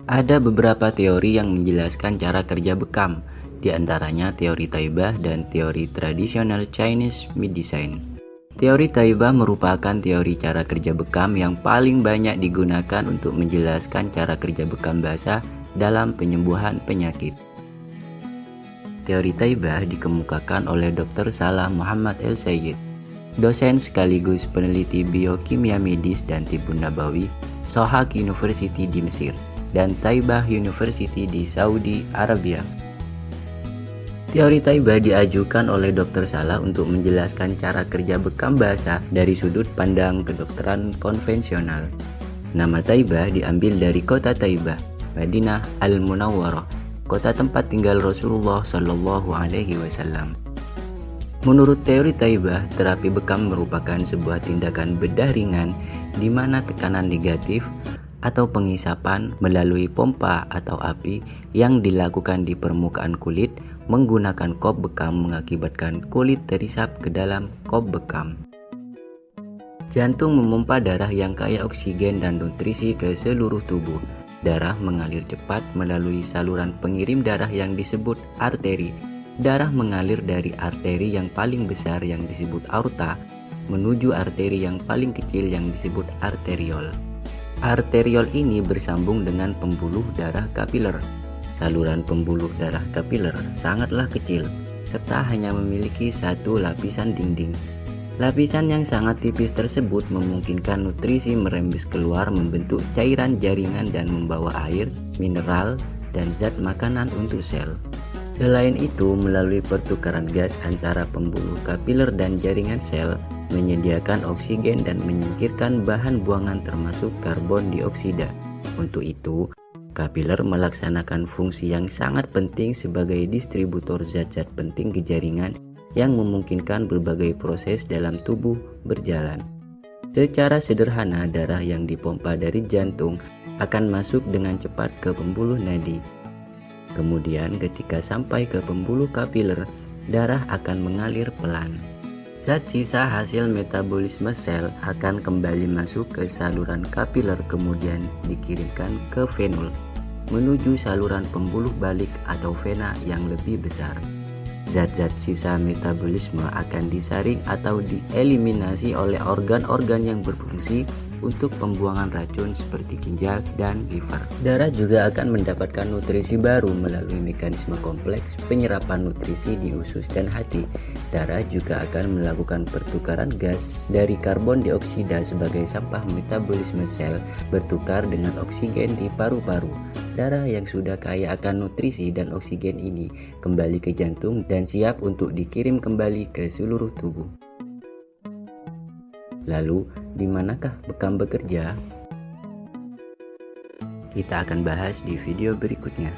Ada beberapa teori yang menjelaskan cara kerja bekam, di antaranya teori Taibah dan teori tradisional Chinese medicine. Teori Taibah merupakan teori cara kerja bekam yang paling banyak digunakan untuk menjelaskan cara kerja bekam basah dalam penyembuhan penyakit. Teori Taibah dikemukakan oleh Dr. Salah Muhammad El-Sayyid, dosen sekaligus peneliti biokimia medis dan tibbun nabawi Sohag University di Mesir dan Taibah University di Saudi Arabia. Teori Taibah diajukan oleh Dr. Salah untuk menjelaskan cara kerja bekam basah dari sudut pandang kedokteran konvensional. Nama Taibah diambil dari kota Taibah, Madinah Al-Munawwarah, kota tempat tinggal Rasulullah Shallallahu Alaihi Wasallam. Menurut teori Taibah, terapi bekam merupakan sebuah tindakan bedah ringan di mana tekanan negatif atau pengisapan melalui pompa atau api yang dilakukan di permukaan kulit menggunakan kop bekam mengakibatkan kulit terisap ke dalam kop bekam. Jantung memompa darah yang kaya oksigen dan nutrisi ke seluruh tubuh. Darah mengalir cepat melalui saluran pengirim darah yang disebut arteri. Darah mengalir dari arteri yang paling besar yang disebut aorta menuju arteri yang paling kecil yang disebut arteriol. Arteriol ini bersambung dengan pembuluh darah kapiler. Saluran pembuluh darah kapiler sangatlah kecil serta hanya memiliki satu lapisan dinding. Lapisan yang sangat tipis tersebut memungkinkan nutrisi merembes keluar membentuk cairan jaringan dan membawa air, mineral, dan zat makanan untuk sel. Selain itu, melalui pertukaran gas antara pembuluh kapiler dan jaringan sel, menyediakan oksigen dan menyingkirkan bahan buangan termasuk karbon dioksida. Untuk itu, kapiler melaksanakan fungsi yang sangat penting sebagai distributor zat-zat penting ke jaringan yang memungkinkan berbagai proses dalam tubuh berjalan. Secara sederhana, darah yang dipompa dari jantung akan masuk dengan cepat ke pembuluh nadi. Kemudian ketika sampai ke pembuluh kapiler, darah akan mengalir pelan. Zat sisa hasil metabolisme sel akan kembali masuk ke saluran kapiler kemudian dikirimkan ke venul, menuju saluran pembuluh balik atau vena yang lebih besar. Zat-zat sisa metabolisme akan disaring atau dieliminasi oleh organ-organ yang berfungsi untuk pembuangan racun seperti ginjal dan liver. Darah juga akan mendapatkan nutrisi baru melalui mekanisme kompleks penyerapan nutrisi di usus dan hati. Darah juga akan melakukan pertukaran gas dari karbon dioksida sebagai sampah metabolisme sel bertukar dengan oksigen di paru-paru. Darah yang sudah kaya akan nutrisi dan oksigen ini kembali ke jantung dan siap untuk dikirim kembali ke seluruh tubuh. Lalu, di manakah bekam bekerja? Kita akan bahas di video berikutnya.